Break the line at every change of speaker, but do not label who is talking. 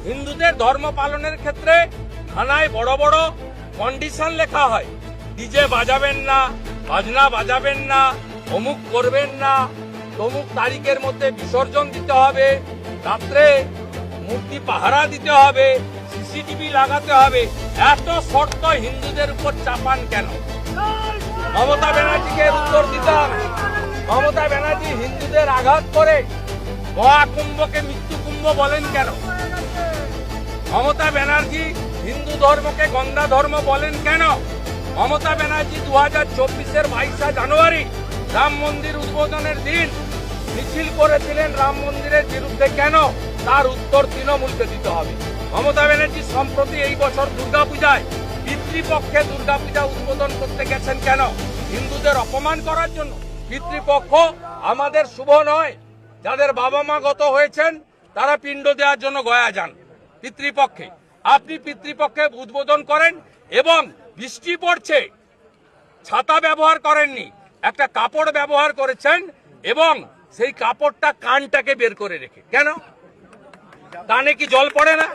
হিন্দুদের ধর্ম পালনের ক্ষেত্রে থানায় বড় বড় কন্ডিশন লেখা হয়, ডিজে বাজাবেন না, বাজনা বাজাবেন না, অমুক করবেন না, তমুক তারিখের মধ্যে বিসর্জন দিতে হবে, রাত্রে মূর্তি পাহারা দিতে হবে, সিসিটিভি লাগাতে হবে। এত শর্ত হিন্দুদের উপর চাপান কেন? মমতা ব্যানার্জিকে উত্তর দিতে হবে। মমতা ব্যানার্জি হিন্দুদের আঘাত করে মহাকুম্ভকে মৃত্যু কুম্ভ বলেন কেন? মমতা ব্যানার্জি হিন্দু ধর্মকে গন্ধা ধর্ম বলেন কেন? মমতা ব্যানার্জি 2024-এর 22 জানুয়ারি রাম মন্দির উদ্বোধনের দিন মিছিল করেছিলেন রাম মন্দিরের বিরুদ্ধে কেন? তার উত্তর তৃণমূলকে দিতে হবে। মমতা ব্যানার্জি সম্প্রতি এই বছর দুর্গাপূজায় পিতৃপক্ষে দুর্গাপূজা উদ্বোধন করতে গেছেন কেন? হিন্দুদের অপমান করার জন্য? পিতৃপক্ষ আমাদের শুভ নয়। যাদের বাবা মা গত হয়েছেন তারা পিণ্ড দেওয়ার জন্য গয়া যান পিতৃপক্ষে। আপনি পিতৃপক্ষে উদ্বোধন করেন এবং বৃষ্টি পড়ছে, ছাতা ব্যবহার করেননি, একটা কাপড় ব্যবহার করেছেন এবং সেই কাপড়টা কানটাকে বের করে রেখে। কেন? কানে কি জল পড়ে না?